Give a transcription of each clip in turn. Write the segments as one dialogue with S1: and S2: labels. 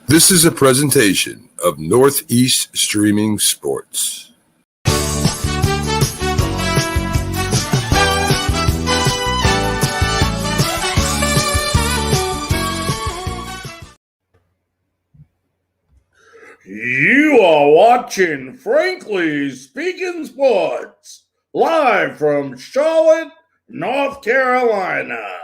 S1: This is a presentation of Northeast Streaming Sports.
S2: You are watching Frankly Speaking Sports, live from Charlotte, North Carolina.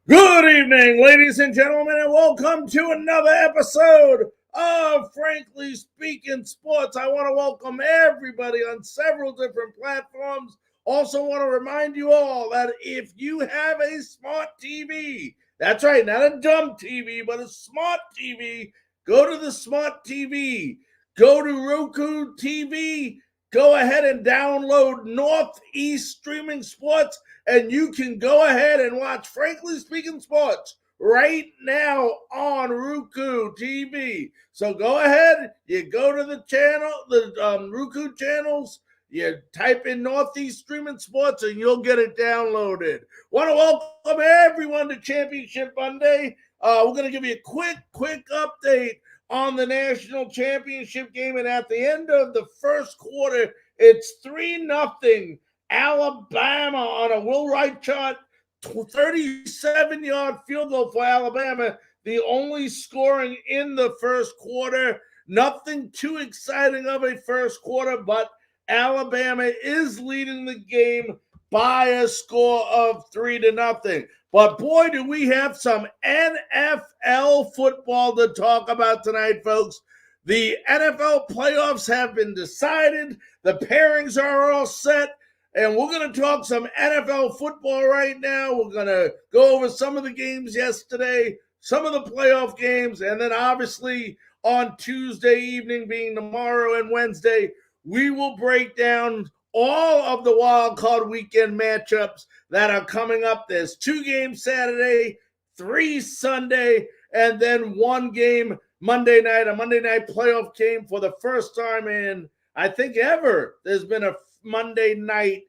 S2: Good evening, ladies and gentlemen, and welcome to another episode of Frankly Speaking Sports. I want to welcome everybody on several different platforms. Also want to remind you all that if you have a smart TV, that's right, not a dumb TV, but a smart TV, go to the smart TV, go to Roku TV, go ahead and download Northeast Streaming Sports, and you can go ahead and watch Frankly Speaking Sports right now on Roku TV. So go ahead, you go to the channel, the Roku channels, you type in Northeast Streaming Sports, and you'll get it downloaded. Want to welcome everyone to Championship Monday. We're going to give you a quick update on the national championship game, and at the end of the first quarter, it's 3-0 Alabama on a Will Wright shot, 37-yard field goal for Alabama, the only scoring in the first quarter. Nothing too exciting of a first quarter, but Alabama is leading the game by a score of 3-0. But boy, do we have some NFL football to talk about tonight, folks. The NFL playoffs have been decided. The pairings are all set. And we're going to talk some NFL football right now. We're going to go over some of the games yesterday, some of the playoff games, and then obviously on Tuesday evening, being tomorrow and Wednesday, we will break down all of the wild card weekend matchups that are coming up. There's 2 games Saturday, 3 Sunday, and then 1 game Monday night, a Monday night playoff game for the first time in, I think, ever. There's been a Monday night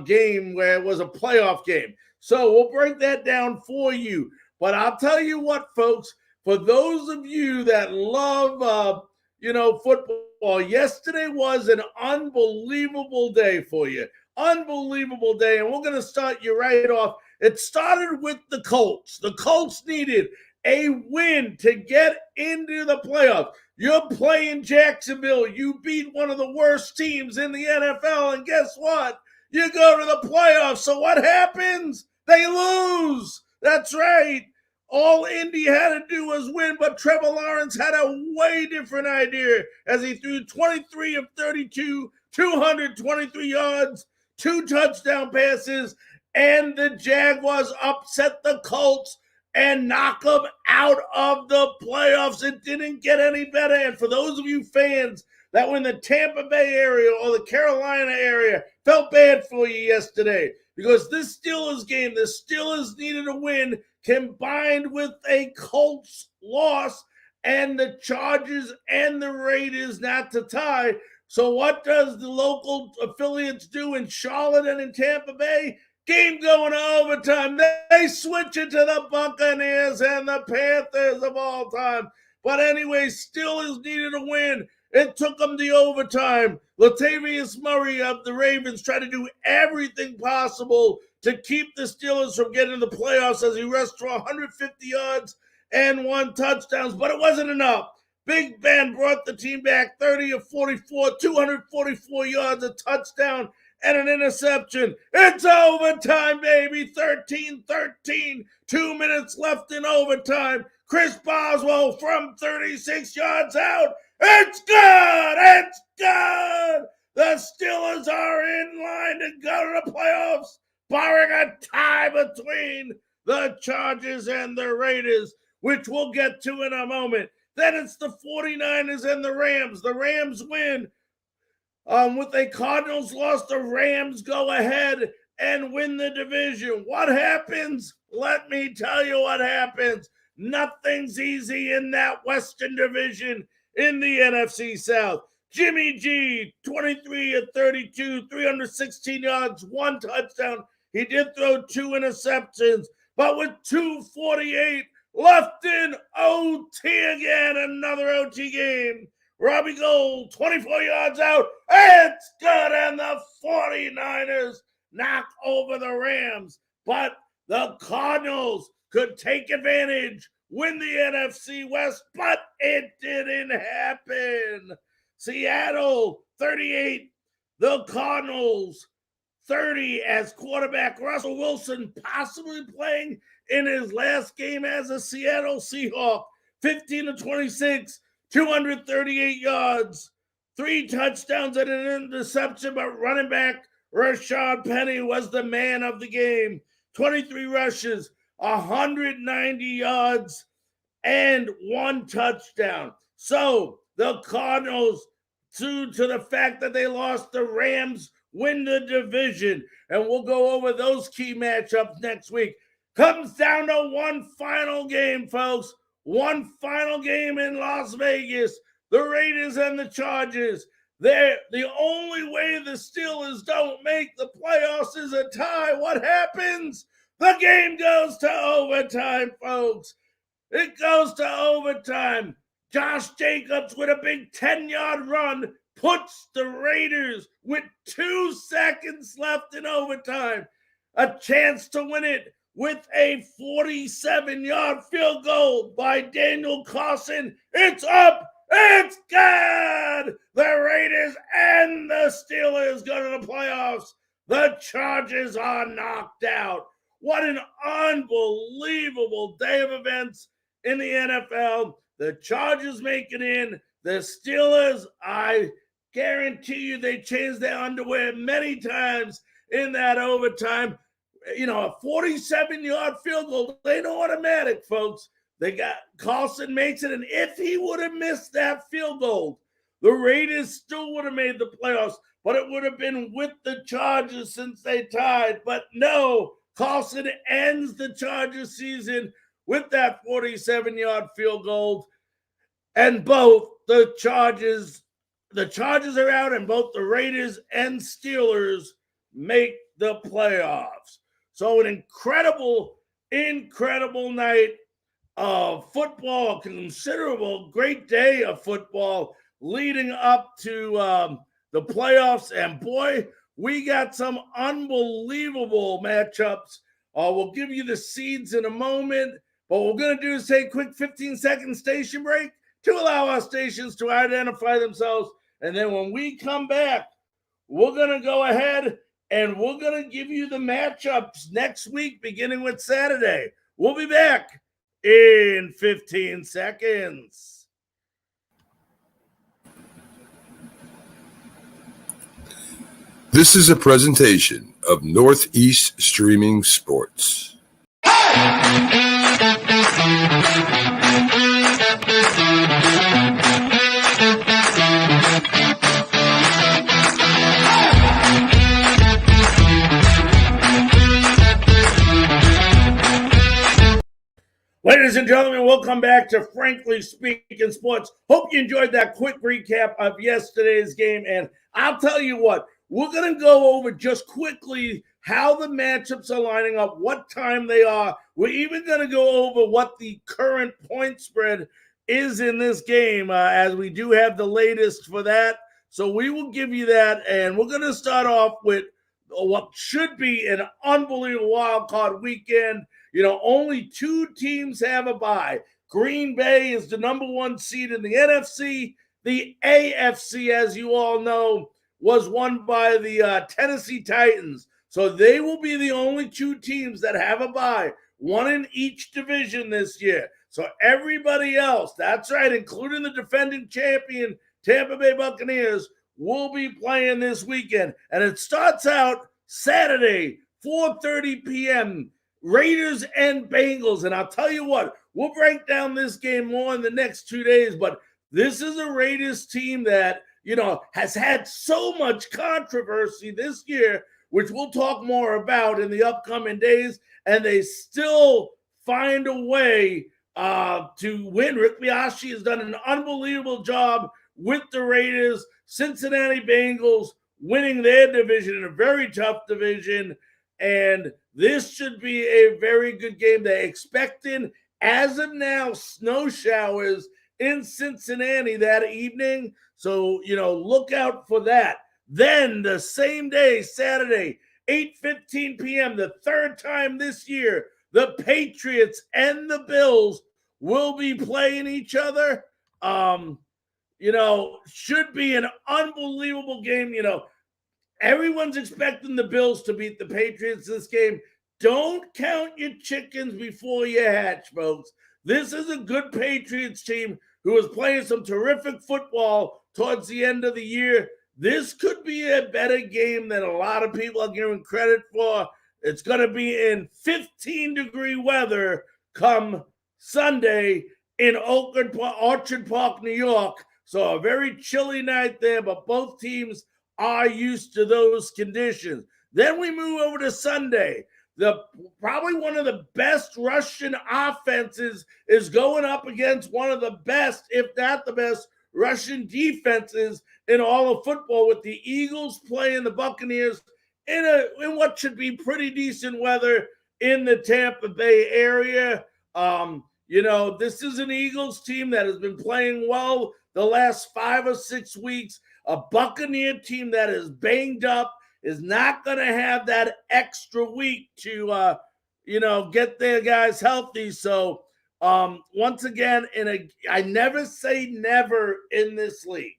S2: game where it was a playoff game. So we'll break that down for you. But I'll tell you what, folks, for those of you that love, football, yesterday was an unbelievable day for you. Unbelievable day. And we're going to start you right off. It started with the Colts. The Colts needed a win to get into the playoffs. You're playing Jacksonville. You beat one of the worst teams in the NFL, and guess what? You go to the playoffs. So what happens? They lose. That's right. All Indy had to do was win, but Trevor Lawrence had a way different idea as he threw 23 of 32, 223 yards, 2 touchdown passes, and the Jaguars upset the Colts and knock them out of the playoffs. It didn't get any better. And for those of you fans that were in the Tampa Bay area or the Carolina area, felt bad for you yesterday because this Steelers game, the Steelers needed a win combined with a Colts loss and the Chargers and the Raiders not to tie. So what does the local affiliates do in Charlotte and in Tampa Bay? Game going to overtime. They switch it to the Buccaneers and the Panthers of all time. But anyway, Steelers needed a win. It took them to overtime. Latavius Murray of the Ravens tried to do everything possible to keep the Steelers from getting the playoffs as he rushed for 150 yards and 1 touchdown. But it wasn't enough. Big Ben brought the team back 30 of 44, 244 yards, a touchdown, and an interception. It's overtime, baby. 13-13. 2 minutes left in overtime. Chris Boswell from 36 yards out. It's good. It's good. The Steelers are in line to go to the playoffs, barring a tie between the Chargers and the Raiders, which we'll get to in a moment. Then it's the 49ers and the Rams. The Rams win With a Cardinals loss, the Rams go ahead and win the division. What happens? Let me tell you what happens. Nothing's easy in that Western Division in the NFC South. Jimmy G, 23 of 32, 316 yards, 1 touchdown. He did throw 2 interceptions, but with 2:48 left in OT again, another OT game. Robbie Gould, 24 yards out. It's good, and the 49ers knock over the Rams. But the Cardinals could take advantage, win the NFC West, but it didn't happen. Seattle, 38. The Cardinals, 30 as quarterback Russell Wilson possibly playing in his last game as a Seattle Seahawk. 15 of 26, 238 yards, 3 touchdowns and an interception, but running back Rashad Penny was the man of the game. 23 rushes, 190 yards, and 1 touchdown. So the Cardinals, due to the fact that they lost, the Rams win the division. And we'll go over those key matchups next week. Comes down to one final game, folks. One final game in Las Vegas. The Raiders and the Chargers. The only way the Steelers don't make the playoffs is a tie. What happens? The game goes to overtime, folks. It goes to overtime. Josh Jacobs with a big 10-yard run puts the Raiders with 2 seconds left in overtime. A chance to win it with a 47-yard field goal by Daniel Carlson. It's up. It's good. The Raiders and the Steelers go to the playoffs. The Chargers are knocked out. What an unbelievable day of events in the NFL. The Chargers make it in. The Steelers, I guarantee you they changed their underwear many times in that overtime. You know, a 47-yard field goal, they ain't automatic, folks. They got Carlson makes it, and if he would have missed that field goal, the Raiders still would have made the playoffs, but it would have been with the Chargers since they tied. But no, Carlson ends the Chargers season with that 47-yard field goal. And both the Chargers are out, and both the Raiders and Steelers make the playoffs. So an incredible night of football, considerable great day of football leading up to the playoffs. And boy, we got some unbelievable matchups. We'll give you the seeds in a moment, but what we're going to do is take a quick 15-second station break to allow our stations to identify themselves. And then when we come back, we're going to go ahead and we're going to give you the matchups next week, beginning with Saturday. We'll be back in 15 seconds.
S1: This is a presentation of Northeast Streaming Sports.
S2: Ladies and gentlemen, welcome back to Frankly Speaking Sports. Hope you enjoyed that quick recap of yesterday's game. And I'll tell you what, we're going to go over just quickly how the matchups are lining up, what time they are. We're even going to go over what the current point spread is in this game, as we do have the latest for that. So we will give you that. And we're going to start off with what should be an unbelievable wild card weekend. You know, only 2 teams have a bye. Green Bay is the number 1 seed in the NFC. The AFC, as you all know, was won by the Tennessee Titans. So they will be the only 2 teams that have a bye, 1 in each division this year. So everybody else, that's right, including the defending champion Tampa Bay Buccaneers, will be playing this weekend. And it starts out Saturday, 4:30 p.m., Raiders and Bengals. And I'll tell you what, we'll break down this game more in the next 2 days, but this is a Raiders team that, has had so much controversy this year, which we'll talk more about in the upcoming days, and they still find a way to win. Rick Biasci has done an unbelievable job with the Raiders. Cincinnati Bengals winning their division in a very tough division, and this should be a very good game. They're expecting, as of now, snow showers in Cincinnati that evening. So, look out for that. Then the same day, Saturday, 8:15 p.m., the third time this year, the Patriots and the Bills will be playing each other. Should be an unbelievable game. Everyone's expecting the Bills to beat the Patriots this game. Don't count your chickens before you hatch, folks. This is a good Patriots team who is playing some terrific football towards the end of the year. This could be a better game than a lot of people are giving credit for. It's going to be in 15-degree weather come Sunday in Orchard Park, New York. So a very chilly night there, but both teams are used to those conditions. Then we move over to Sunday. Probably one of the best Russian offenses is going up against one of the best, if not the best, Russian defenses in all of football, with the Eagles playing the Buccaneers in what should be pretty decent weather in the Tampa Bay area. This is an Eagles team that has been playing well the last 5 or 6 weeks. A Buccaneer team that is banged up, is not going to have that extra week to, get their guys healthy. So, once again, I never say never in this league.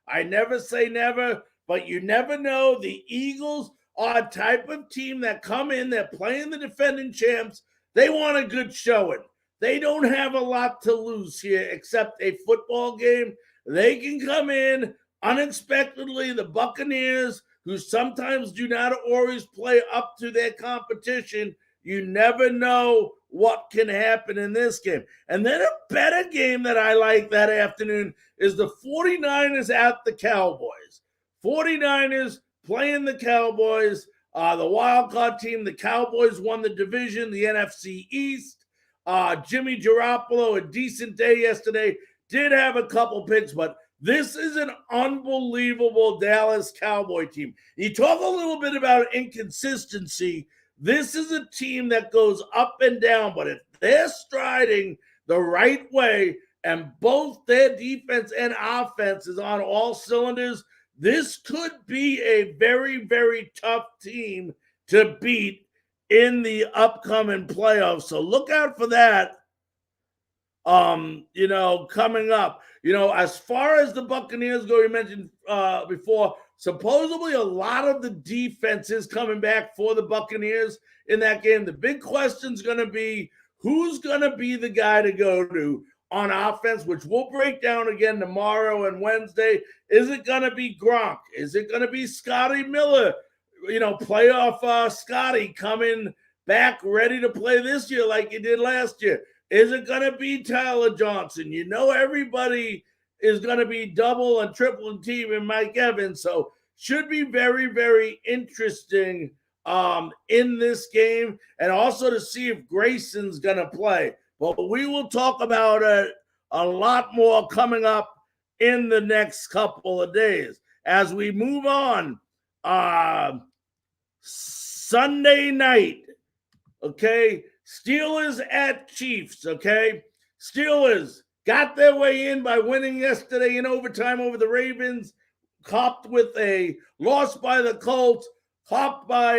S2: I never say never, but you never know. The Eagles are a type of team that come in, they're playing the defending champs. They want a good showing. They don't have a lot to lose here except a football game. They can come in unexpectedly. The Buccaneers, who sometimes do not always play up to their competition, you never know what can happen in this game. And then a better game that I like that afternoon is the 49ers at the Cowboys. 49ers playing the Cowboys, the wild card team. The Cowboys won the division, the NFC East. Jimmy Garoppolo, a decent day yesterday, did have a couple picks, but this is an unbelievable Dallas Cowboy team. You talk a little bit about inconsistency. This is a team that goes up and down, but if they're striding the right way and both their defense and offense is on all cylinders, this could be a very, very tough team to beat in the upcoming playoffs. So look out for that. Coming up, as far as the Buccaneers go, you mentioned before, supposedly a lot of the defense is coming back for the Buccaneers in that game. The big question is going to be who's going to be the guy to go to on offense, which we'll break down again tomorrow and Wednesday. Is it going to be Gronk? Is it going to be Scotty Miller? Playoff Scotty coming back ready to play this year like he did last year. Is it going to be Tyler Johnson? Everybody is going to be double and triple and teaming Mike Evans. So should be very, very interesting in this game, and also to see if Grayson's going to play. But we will talk about it a lot more coming up in the next couple of days. As we move on, Sunday night, okay, Steelers at Chiefs, okay? Steelers got their way in by winning yesterday in overtime over the Ravens, copped with a loss by the Colts, copped by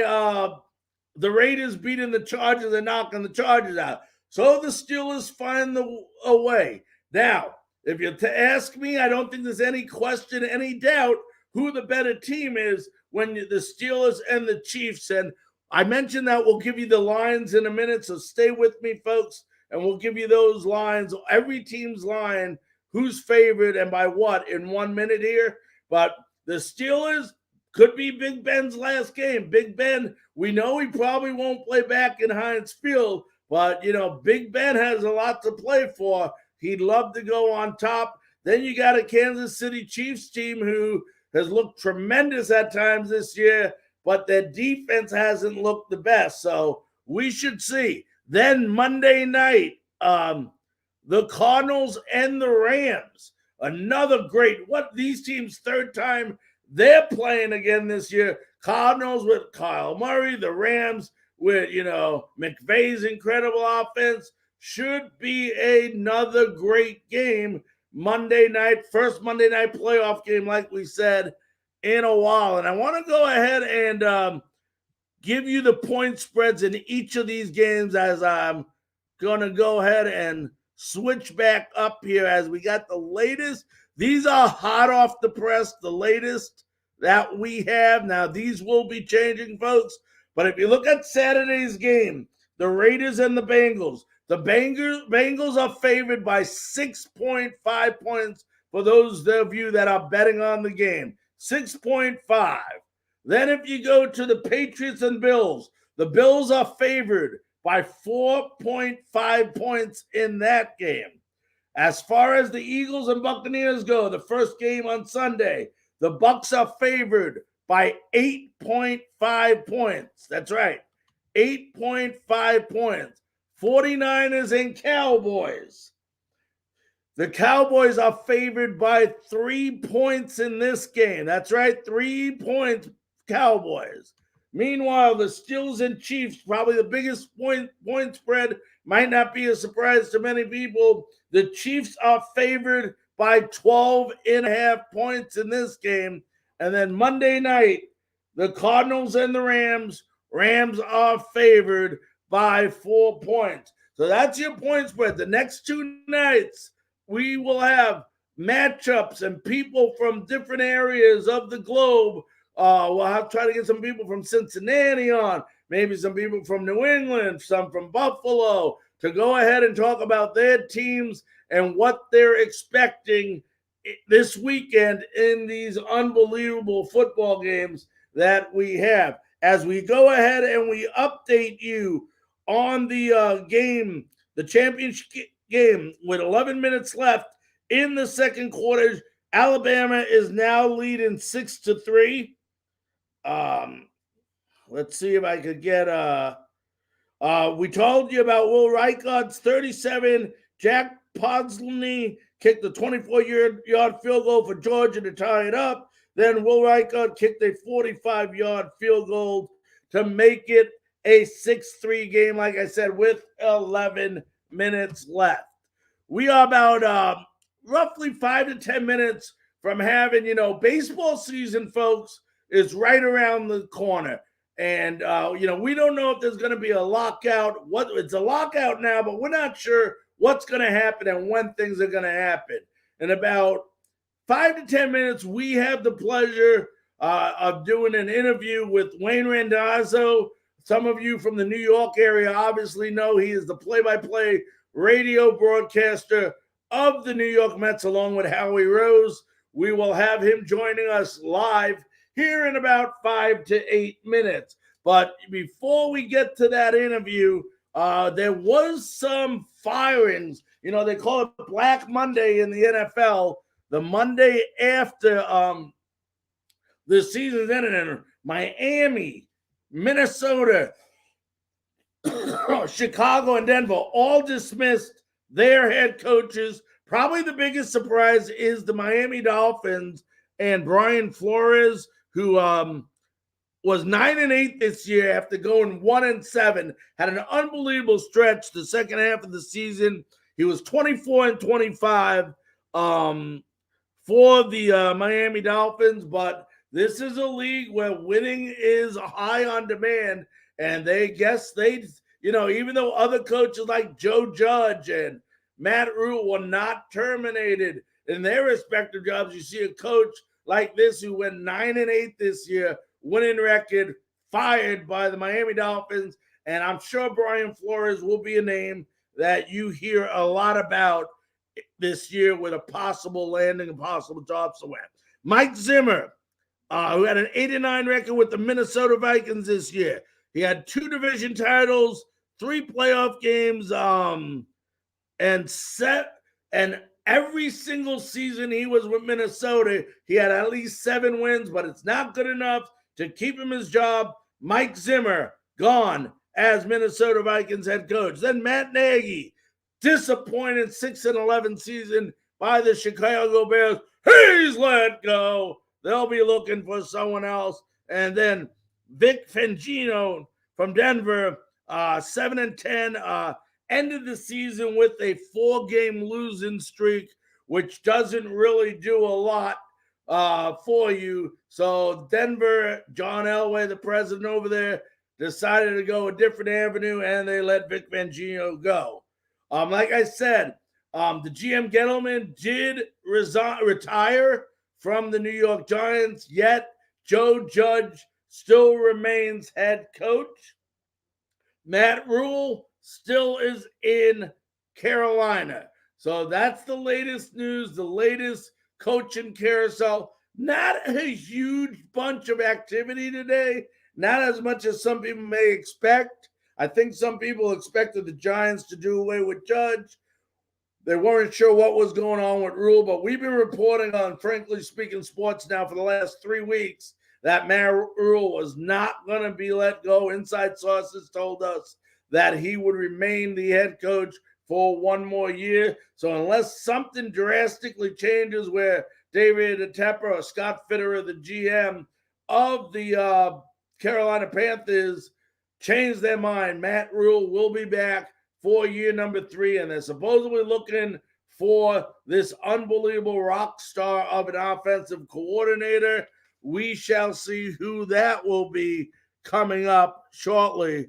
S2: the Raiders beating the Chargers and knocking the Chargers out. So the Steelers find a way. Now, if you ask me, I don't think there's any question, any doubt who the better team is when the Steelers and the Chiefs. And I mentioned that we'll give you the lines in a minute, so stay with me, folks, and we'll give you those lines, every team's line, who's favored and by what in 1 minute here. But the Steelers could be Big Ben's last game. Big Ben, we know he probably won't play back in Heinz Field, but, Big Ben has a lot to play for. He'd love to go on top. Then you got a Kansas City Chiefs team who has looked tremendous at times this year, but their defense hasn't looked the best. So we should see. Then Monday night, the Cardinals and the Rams. Another great, what these teams' third time they're playing again this year. Cardinals with Kyle Murray, the Rams with, McVay's incredible offense. Should be another great game Monday night, first Monday night playoff game, like we said, in a while. And I want to go ahead and give you the point spreads in each of these games as I'm going to go ahead and switch back up here as we got the latest. These are hot off the press, the latest that we have. Now, these will be changing, folks. But if you look at Saturday's game, the Raiders and the Bengals Bengals are favored by 6.5 points for those of you that are betting on the game. 6.5. Then if you go to the Patriots and Bills, the Bills are favored by 4.5 points in that game. As far as the Eagles and Buccaneers go, the first game on Sunday, the Bucs are favored by 8.5 points. That's right, 8.5 points. 49ers and Cowboys. The Cowboys are favored by 3 points in this game. That's right, 3 points, Cowboys. Meanwhile, the Steelers and Chiefs, probably the biggest point spread, might not be a surprise to many people. The Chiefs are favored by 12.5 points in this game. And then Monday night, the Cardinals and the Rams. Rams are favored by 4 points. So that's your point spread. The next two nights, we will have matchups and people from different areas of the globe. We'll have to try to get some people from Cincinnati on, maybe some people from New England, some from Buffalo, to go ahead and talk about their teams and what they're expecting this weekend in these unbelievable football games that we have. As we go ahead and we update you on the game, the championship game, with 11 minutes left in the second quarter, Alabama is now leading 6-3. Let's see if I could get we told you about Will Reichardt's 37. Jack Podsley kicked the 24-yard field goal for Georgia to tie it up. Then Will Reichard kicked a 45-yard field goal to make it a 6-3 game, like I said, with 11 minutes left. We are about roughly 5 to 10 minutes from having, baseball season, folks, is right around the corner. And, we don't know if there's going to be a lockout. It's a lockout now, but we're not sure what's going to happen and when things are going to happen. In about 5 to 10 minutes, we have the pleasure of doing an interview with Wayne Randazzo. Some of you from the New York area obviously know he is the play-by-play radio broadcaster of the New York Mets, along with Howie Rose. We will have him joining us live here in about 5 to 8 minutes. But before we get to that interview, there was some firings. They call it Black Monday in the NFL. The Monday after the season's ended in Miami, Minnesota, Chicago, and Denver all dismissed their head coaches. Probably the biggest surprise is the Miami Dolphins and Brian Flores, who was 9-8 this year after going 1-7, had an unbelievable stretch the second half of the season. He was 24-25 for the Miami Dolphins, but this is a league where winning is high on demand, and even though other coaches like Joe Judge and Matt Rule were not terminated in their respective jobs, you see a coach like this who went 9-8 this year, winning record, fired by the Miami Dolphins, and I'm sure Brian Flores will be a name that you hear a lot about this year with a possible landing, a possible job somewhere. Mike Zimmer, who had an 8-9 record with the Minnesota Vikings this year. He had 2 division titles, 3 playoff games, and Every single season he was with Minnesota, he had at least 7 wins, but it's not good enough to keep him his job. Mike Zimmer, gone as Minnesota Vikings head coach. Then Matt Nagy, disappointed 6-11 season by the Chicago Bears. He's let go. They'll be looking for someone else. And then Vic Fangino from Denver, 7-10, ended the season with a 4-game losing streak, which doesn't really do a lot for you. So Denver, John Elway, the president over there, decided to go a different avenue, and they let Vic Fangino go. Like I said, the GM Gettleman did retire from the New York Giants, yet Joe Judge still remains head coach. Matt Rule still is in Carolina. So that's the latest news, the latest coaching carousel. Not a huge bunch of activity today, not as much as some people may expect. I think some people expected the Giants to do away with Judge. They weren't sure what was going on with Rule, but we've been reporting on Frankly Speaking Sports now for the last 3 weeks that Matt Rule was not going to be let go. Inside sources told us that he would remain the head coach for 1 more year. So unless something drastically changes where David Tepper or Scott Fitterer, the GM of the Carolina Panthers, change their mind, Matt Rule will be back for year number 3, and they're supposedly looking for this unbelievable rock star of an offensive coordinator. We shall see who that will be coming up shortly.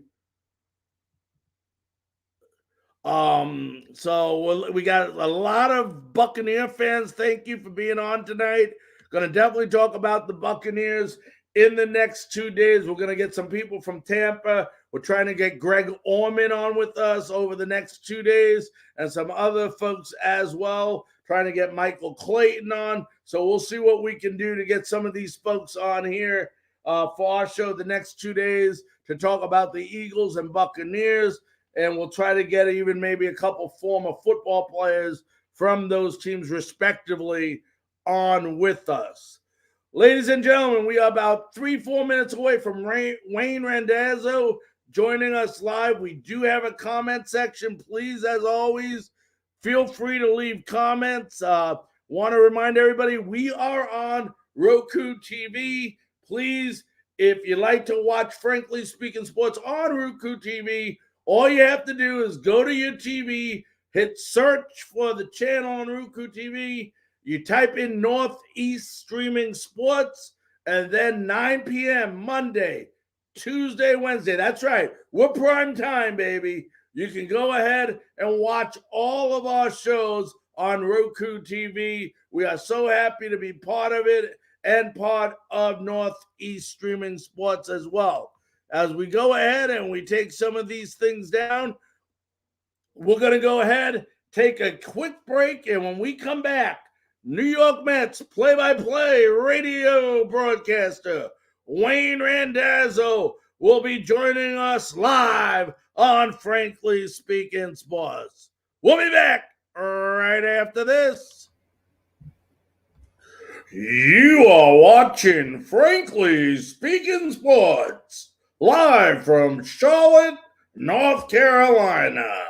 S2: So we got a lot of Buccaneer fans. Thank you for being on tonight. Going to definitely talk about the Buccaneers in the next 2 days. We're going to get some people from Tampa. We're trying to get Greg Orman on with us over the next 2 days and some other folks as well. Trying to get Michael Clayton on. So we'll see what we can do to get some of these folks on here for our show the next 2 days to talk about the Eagles and Buccaneers. And we'll try to get even maybe a couple former football players from those teams respectively on with us. Ladies and gentlemen, we are about 3-4 minutes away from Wayne Randazzo joining us live. We do have a comment section. Please, as always, feel free to leave comments. Want to remind everybody, we are on Roku TV. Please, if you like to watch Frankly Speaking Sports on Roku TV, all you have to do is go to your TV, hit search for the channel on Roku TV. You type in Northeast Streaming Sports, and then 9 p.m. Monday, Tuesday, Wednesday. That's right. We're prime time, baby. You can go ahead and watch all of our shows on Roku TV. We are so happy to be part of it and part of Northeast Streaming Sports as well. As we go ahead and we take some of these things down, we're going to go ahead, take a quick break, and when we come back, New York Mets play-by-play radio broadcaster Wayne Randazzo will be joining us live on Frankly Speaking Sports. We'll be back right after this. You are watching Frankly Speaking Sports, live from Charlotte, North Carolina.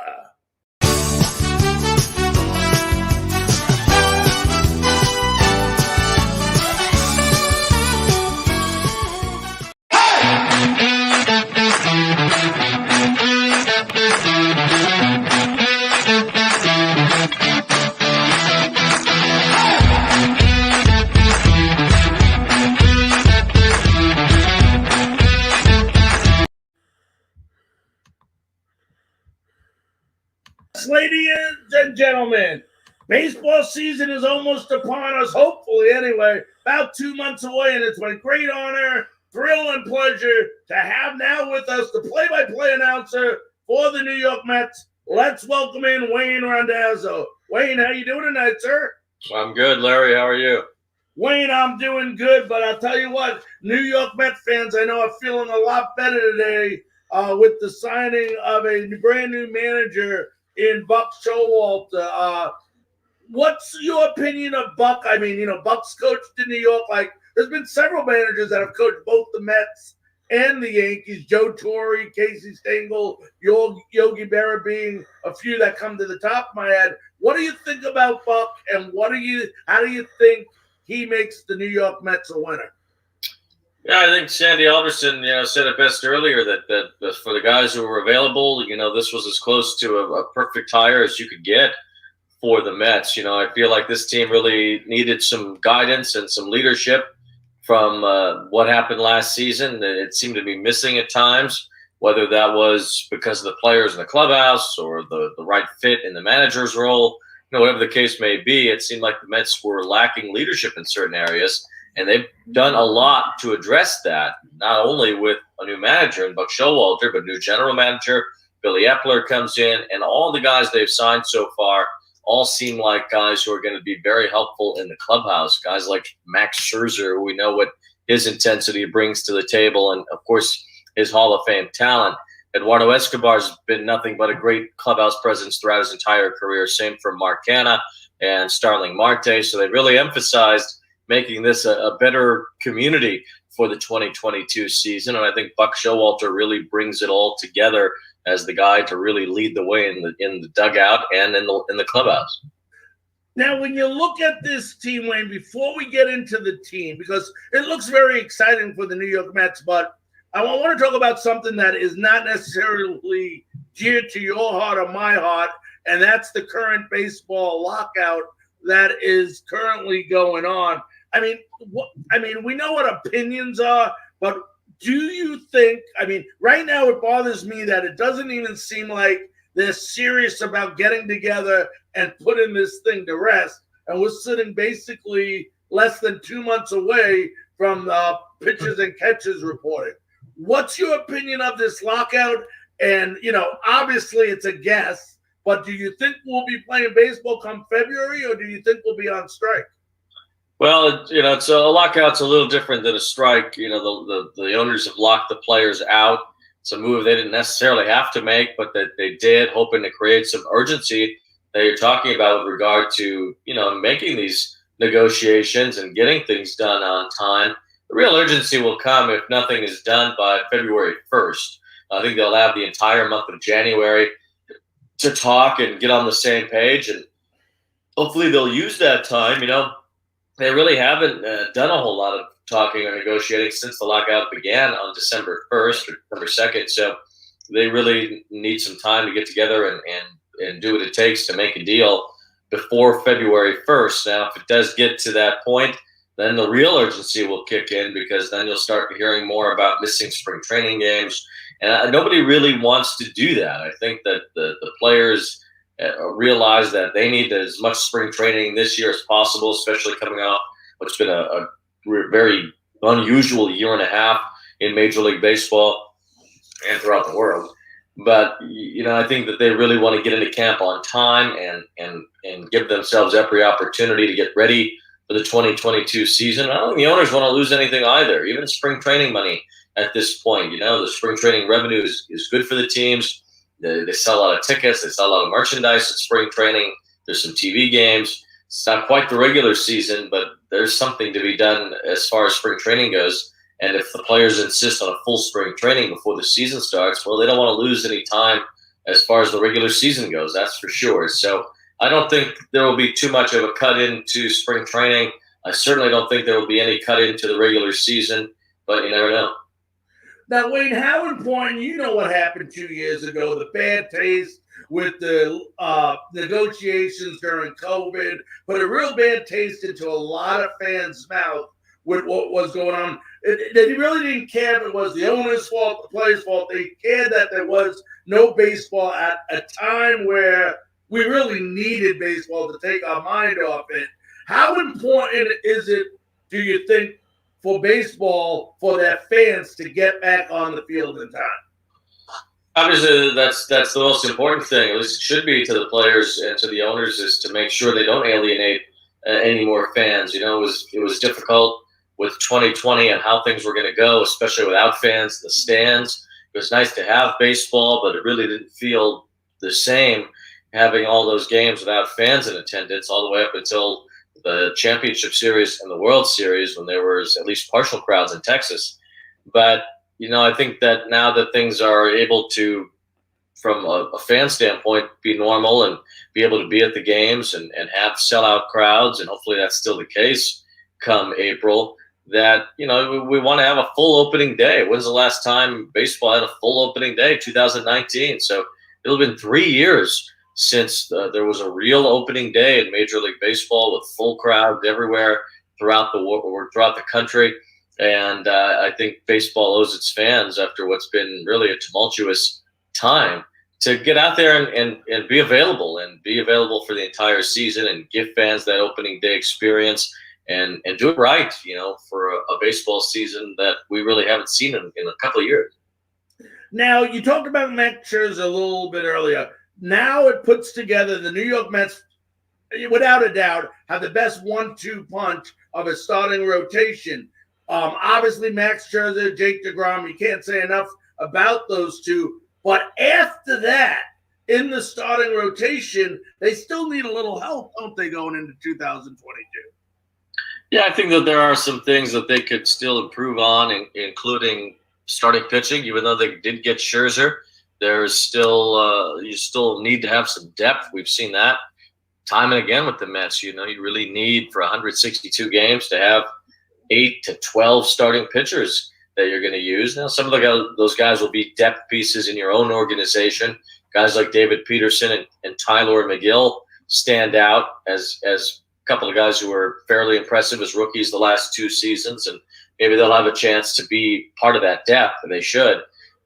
S2: Ladies and gentlemen, baseball season is almost upon us, hopefully anyway, about 2 months away, and it's my great honor, thrill, and pleasure to have now with us the play-by-play announcer for the New York Mets. Let's welcome in Wayne Randazzo. Wayne, how you doing tonight, sir?
S3: I'm good, Larry. How are you?
S2: Wayne, I'm doing good, but I'll tell you what, New York Mets fans, I know are feeling a lot better today with the signing of a brand new manager in Buck Showalter. What's your opinion of Buck? I mean, Buck's coached in New York. Like, there's been several managers that have coached both the Mets and the Yankees. Joe Torre, Casey Stengel, Yogi Berra being a few that come to the top of my head. What do you think about Buck, and how do you think he makes the New York Mets a winner?
S3: Yeah, I think Sandy Alderson, said it best earlier that for the guys who were available, this was as close to a perfect hire as you could get for the Mets. I feel like this team really needed some guidance and some leadership from what happened last season. It seemed to be missing at times, whether that was because of the players in the clubhouse or the right fit in the manager's role. Whatever the case may be, it seemed like the Mets were lacking leadership in certain areas. And they've done a lot to address that, not only with a new manager in Buck Showalter, but a new general manager. Billy Epler comes in, and all the guys they've signed so far all seem like guys who are going to be very helpful in the clubhouse. Guys like Max Scherzer, who we know what his intensity brings to the table, and, of course, his Hall of Fame talent. Eduardo Escobar's been nothing but a great clubhouse presence throughout his entire career. Same for Mark Canha and Starling Marte. So they really emphasized making this a better community for the 2022 season. And I think Buck Showalter really brings it all together as the guy to really lead the way in the dugout and in the clubhouse.
S2: Now, when you look at this team, Wayne, before we get into the team, because it looks very exciting for the New York Mets, but I want to talk about something that is not necessarily dear to your heart or my heart, and that's the current baseball lockout that is currently going on. I mean, we know what opinions are, but do you think, right now it bothers me that it doesn't even seem like they're serious about getting together and putting this thing to rest. And we're sitting basically less than 2 months away from pitchers and catchers reporting. What's your opinion of this lockout? And, obviously it's a guess, but do you think we'll be playing baseball come February, or do you think we'll be on strike?
S3: Well, it's a lockout's a little different than a strike. The owners have locked the players out. It's a move they didn't necessarily have to make, but that they did, hoping to create some urgency that you're talking about with regard to, making these negotiations and getting things done on time. The real urgency will come if nothing is done by February 1st. I think they'll have the entire month of January to talk and get on the same page, and hopefully they'll use that time. They really haven't done a whole lot of talking or negotiating since the lockout began on December 1st or December 2nd. So they really need some time to get together and do what it takes to make a deal before February 1st. Now, if it does get to that point, then the real urgency will kick in, because then you'll start hearing more about missing spring training games. And nobody really wants to do that. I think that the players realize that they need as much spring training this year as possible, especially coming off what's been a very unusual year and a half in Major League Baseball and throughout the world. But, I think that they really want to get into camp on time and give themselves every opportunity to get ready for the 2022 season. I don't think the owners want to lose anything either, even spring training money at this point. The spring training revenue is good for the teams. They sell a lot of tickets. They sell a lot of merchandise at spring training. There's some TV games. It's not quite the regular season, but there's something to be done as far as spring training goes. And if the players insist on a full spring training before the season starts, well, they don't want to lose any time as far as the regular season goes. That's for sure. So I don't think there will be too much of a cut into spring training. I certainly don't think there will be any cut into the regular season, but you never know.
S2: Now, Wayne, how important, what happened 2 years ago, the bad taste with the negotiations during COVID, put a real bad taste into a lot of fans' mouth with what was going on. They really didn't care if it was the owner's fault, the players' fault. They cared that there was no baseball at a time where we really needed baseball to take our mind off it. How important is it, do you think, for baseball, for their fans to get back on the field in time?
S3: Obviously, that's the most important thing. At least it should be to the players and to the owners, is to make sure they don't alienate any more fans. It was difficult with 2020 and how things were going to go, especially without fans in the stands. It was nice to have baseball, but it really didn't feel the same having all those games without fans in attendance all the way up until the championship series and the World Series when there was at least partial crowds in Texas. But, I think that now that things are able to, from a fan standpoint, be normal and be able to be at the games and have sellout crowds, and hopefully that's still the case come April, that, we want to have a full opening day. When's the last time baseball had a full opening day? 2019. So it'll have been 3 years since there was a real opening day in Major League Baseball with full crowds everywhere throughout the country. And I think baseball owes its fans, after what's been really a tumultuous time, to get out there and be available for the entire season and give fans that opening day experience and do it right, for a baseball season that we really haven't seen in a couple of years.
S2: Now, you talked about Max Scherzer a little bit earlier. Now it puts together the New York Mets, without a doubt, have the best 1-2 punch of a starting rotation. Obviously, Max Scherzer, Jake DeGrom, you can't say enough about those two. But after that, in the starting rotation, they still need a little help, don't they, going into 2022?
S3: Yeah, I think that there are some things that they could still improve on, including starting pitching. Even though they did get Scherzer, there's still you still need to have some depth. We've seen that time and again with the Mets. You really need, for 162 games, to have 8 to 12 starting pitchers that you're going to use. Now, some of those guys will be depth pieces in your own organization. Guys like David Peterson and Tyler McGill stand out as a couple of guys who were fairly impressive as rookies the last 2 seasons, and maybe they'll have a chance to be part of that depth, and they should.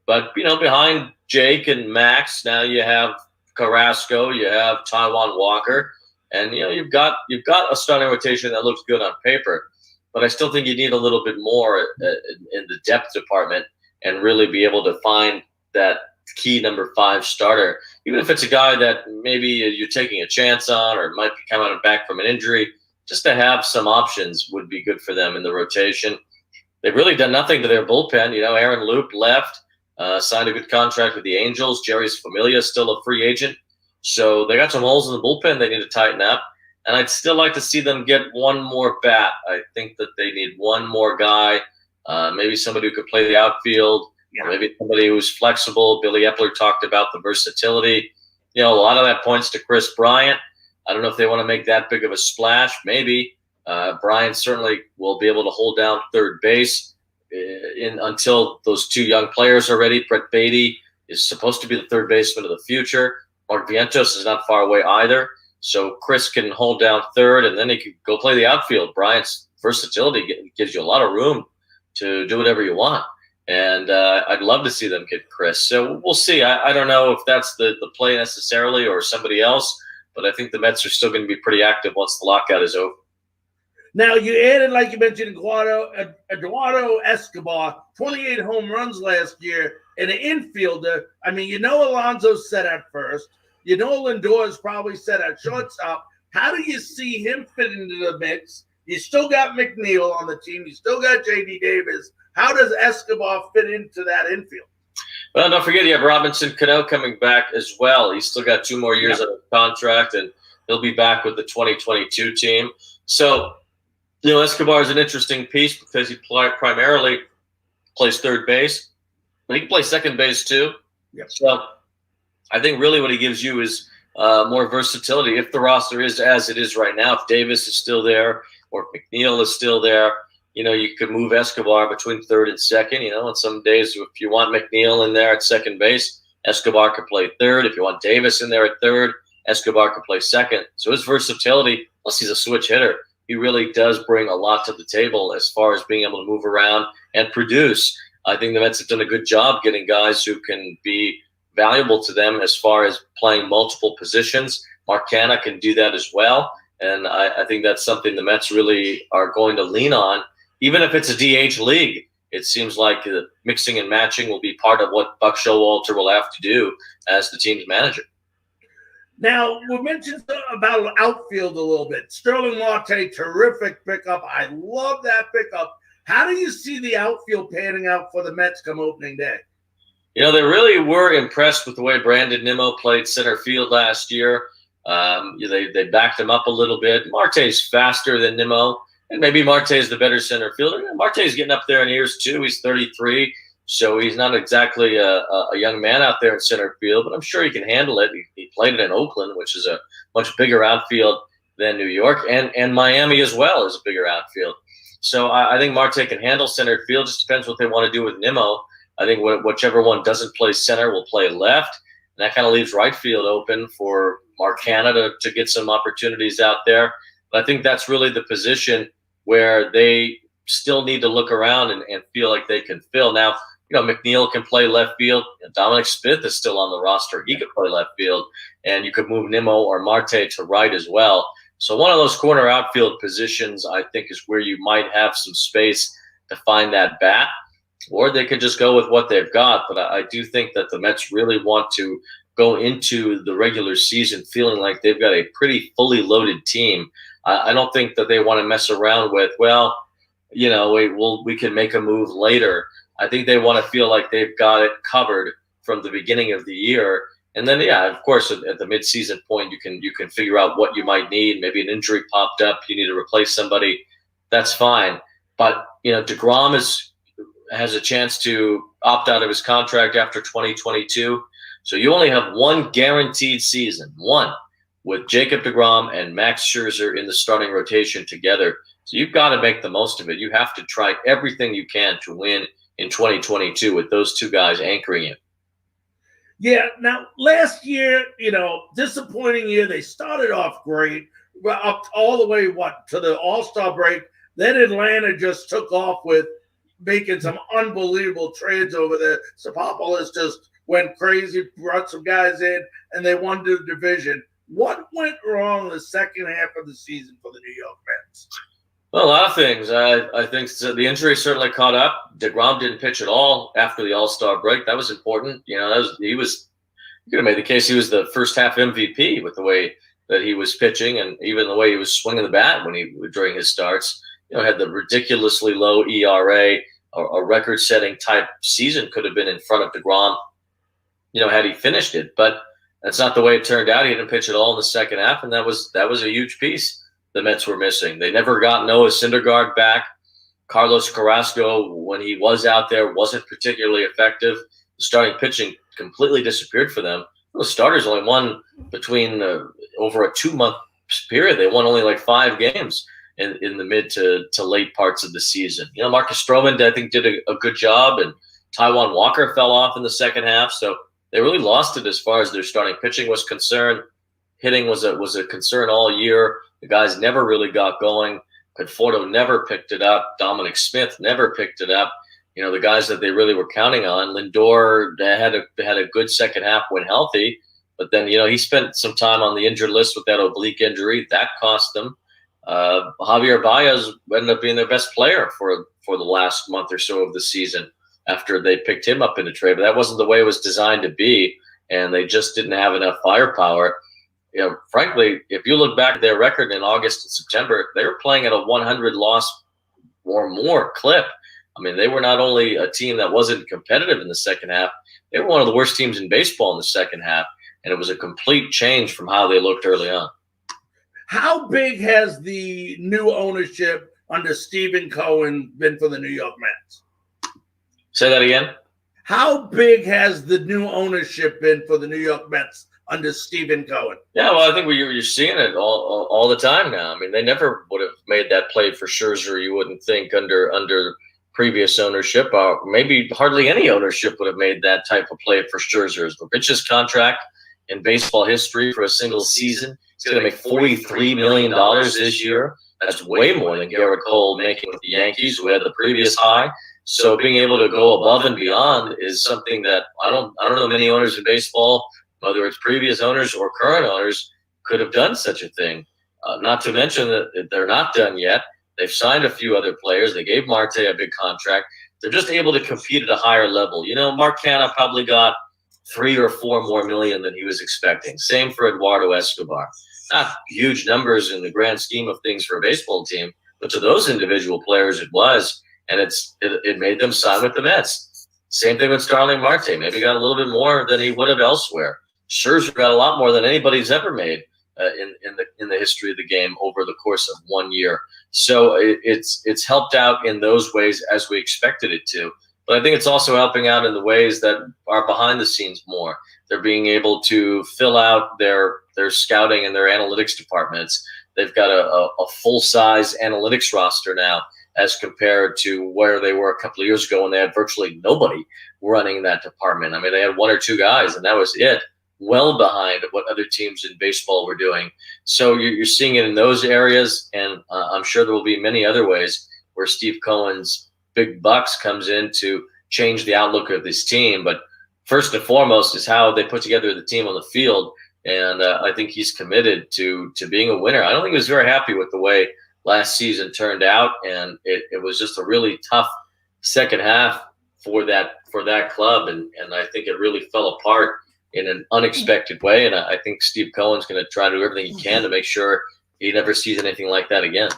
S3: But, behind Jake and Max, now you have Carrasco, you have Taijuan Walker, and, you've got a starting rotation that looks good on paper. But I still think you need a little bit more in the depth department and really be able to find that key number 5 starter, even if it's a guy that maybe you're taking a chance on or might be coming back from an injury. Just to have some options would be good for them in the rotation. They've really done nothing to their bullpen. Aaron Loop left, signed a good contract with the Angels. Jerry's Familia is still a free agent. So they got some holes in the bullpen they need to tighten up. And I'd still like to see them get one more bat. I think that they need one more guy, maybe somebody who could play the outfield, maybe somebody who's flexible. Billy Epler talked about the versatility. A lot of that points to Chris Bryant. I don't know if they want to make that big of a splash. Maybe. Bryant certainly will be able to hold down third base until those 2 young players are ready. Brett Beatty is supposed to be the third baseman of the future. Mark Vientos is not far away either. So Chris can hold down third, and then he could go play the outfield. Bryant's versatility gives you a lot of room to do whatever you want. And I'd love to see them get Chris. So we'll see. I don't know if that's the play necessarily or somebody else, but I think the Mets are still going to be pretty active once the lockout is over.
S2: Now, you added, like you mentioned, Eduardo Escobar, 28 home runs last year, and an infielder. I mean, Alonso's set at first. Lindor is probably set at shortstop. How do you see him fit into the mix? You still got McNeil on the team. You still got J.D. Davis. How does Escobar fit into that infield?
S3: Well, don't forget you have Robinson Cano coming back as well. He's still got 2 more years on his contract, and he'll be back with the 2022 team. So, Escobar is an interesting piece because he primarily plays third base, but he can play second base too.
S2: Yep.
S3: So I think really what he gives you is more versatility. If the roster is as it is right now, if Davis is still there or if McNeil is still there, you could move Escobar between third and second. And some days if you want McNeil in there at second base, Escobar could play third. If you want Davis in there at third, Escobar could play second. So his versatility, plus he's a switch hitter, he really does bring a lot to the table as far as being able to move around and produce. I think the Mets have done a good job getting guys who can be valuable to them as far as playing multiple positions. Mark Canha can do that as well. And I think that's something the Mets really are going to lean on. Even if it's a DH league, it seems like mixing and matching will be part of what Buck Showalter will have to do as the team's manager.
S2: Now, we mentioned about outfield a little bit. Sterling Marte, terrific pickup. I love that pickup. How do you see the outfield panning out for the Mets come opening day?
S3: They really were impressed with the way Brandon Nimmo played center field last year. They backed him up a little bit. Marte's faster than Nimmo, and maybe Marte's the better center fielder. Marte's getting up there in years too. He's 33, so he's not exactly a young man out there in center field, but I'm sure he can handle it. He played it in Oakland, which is a much bigger outfield than New York, and Miami as well is a bigger outfield. So I think Marte can handle center field. Just depends what they want to do with Nimmo. I think whichever one doesn't play center will play left. And that kind of leaves right field open for Mark Hanna to get some opportunities out there. But I think that's really the position where they still need to look around and feel like they can fill. Now, McNeil can play left field. Dominic Smith is still on the roster. He could play left field. And you could move Nimmo or Marte to right as well. So one of those corner outfield positions, I think, is where you might have some space to find that bat. Or they could just go with what they've got. But I do think that the Mets really want to go into the regular season feeling like they've got a pretty fully loaded team. I don't think that they want to mess around with, we can make a move later. I think they want to feel like they've got it covered from the beginning of the year. And then, of course, at the midseason point, you can figure out what you might need. Maybe an injury popped up. You need to replace somebody. That's fine. But, DeGrom has a chance to opt out of his contract after 2022. So you only have one guaranteed season, one, with Jacob DeGrom and Max Scherzer in the starting rotation together. So you've got to make the most of it. You have to try everything you can to win in 2022 with those two guys anchoring you.
S2: Yeah. Now, last year, disappointing year. They started off great, up all the way, to the All-Star break. Then Atlanta just took off with making some unbelievable trades over there. Sapopoulos just went crazy, brought some guys in, and they won the division. What went wrong the second half of the season for the New York Mets?
S3: Well, a lot of things. I think the injury certainly caught up. DeGrom didn't pitch at all after the All-Star break. That was important. You could have made the case he was the first half MVP with the way that he was pitching and even the way he was swinging the bat during his starts. Had the ridiculously low ERA. A record-setting type season could have been in front of DeGrom, had he finished it. But that's not the way it turned out. He didn't pitch at all in the second half, and that was a huge piece the Mets were missing. They never got Noah Syndergaard back. Carlos Carrasco, when he was out there, wasn't particularly effective. The starting pitching completely disappeared for them. The starters only won between over a 2-month period. They won only like 5 games in the mid to late parts of the season. Marcus Stroman, I think, did a good job, and Taijuan Walker fell off in the second half. So they really lost it as far as their starting pitching was concerned. Hitting was a concern all year. The guys never really got going. Conforto never picked it up. Dominic Smith never picked it up. The guys that they really were counting on. Lindor had a good second half when healthy, but then he spent some time on the injured list with that oblique injury. That cost them. Javier Baez ended up being their best player for the last month or so of the season after they picked him up in a trade. But that wasn't the way it was designed to be, and they just didn't have enough firepower. Frankly, if you look back at their record in August and September, they were playing at a 100 loss or more clip. I mean, they were not only a team that wasn't competitive in the second half, they were one of the worst teams in baseball in the second half, and it was a complete change from how they looked early on.
S2: How big has the new ownership under Stephen Cohen been for the New York Mets?
S3: Say that again?
S2: How big has the new ownership been for the New York Mets under Stephen Cohen?
S3: Yeah, well, I think you're seeing it all the time now. I mean, they never would have made that play for Scherzer, you wouldn't think, under previous ownership. Maybe hardly any ownership would have made that type of play for Scherzer. It's the richest contract in baseball history for a single season. He's going to make $43 million this year. That's way more than Garrett Cole making with the Yankees, who had the previous high. So being able to go above and beyond is something that I don't know many owners in baseball, whether it's previous owners or current owners, could have done such a thing. Not to mention that they're not done yet. They've signed a few other players. They gave Marte a big contract. They're just able to compete at a higher level. Mark Canha probably got 3 or 4 more million than he was expecting. Same for Eduardo Escobar. Not huge numbers in the grand scheme of things for a baseball team, but to those individual players it was, and it made them sign with the Mets. Same thing with Starling Marte. Maybe got a little bit more than he would have elsewhere. Scherzer got a lot more than anybody's ever made in the history of the game over the course of 1 year. So it's helped out in those ways as we expected it to. But I think it's also helping out in the ways that are behind the scenes more. They're being able to fill out their scouting and their analytics departments. They've got a full-size analytics roster now as compared to where they were a couple of years ago when they had virtually nobody running that department. I mean, they had one or two guys, and that was it, well behind what other teams in baseball were doing. So you're seeing it in those areas, and I'm sure there will be many other ways where Steve Cohen's big bucks comes in to change the outlook of this team. But first and foremost is how they put together the team on the field, and I think he's committed to being a winner. I don't think he was very happy with the way last season turned out, and it was just a really tough second half for that club, and I think it really fell apart in an unexpected way. And I think Steve Cohen's going to try to do everything he can to make sure he never sees anything like that again.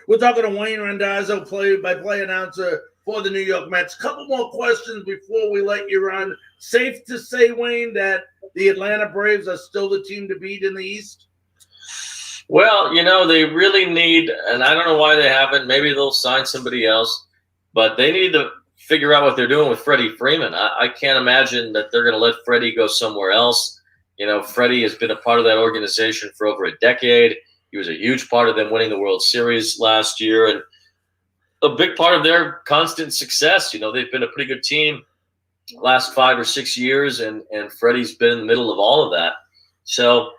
S2: We're talking to Wayne Randazzo, play-by-play announcer for the New York Mets. Couple more questions before we let you run. Safe to say, Wayne, that the Atlanta Braves are still the team to beat in the East?
S3: Well, they really need, and I don't know why they haven't. Maybe they'll sign somebody else, but they need to figure out what they're doing with Freddie Freeman. I can't imagine that they're going to let Freddie go somewhere else. Freddie has been a part of that organization for over a decade. He was a huge part of them winning the World Series last year, and a big part of their constant success. They've been a pretty good team last 5 or 6 years, and Freddie's been in the middle of all of that. So,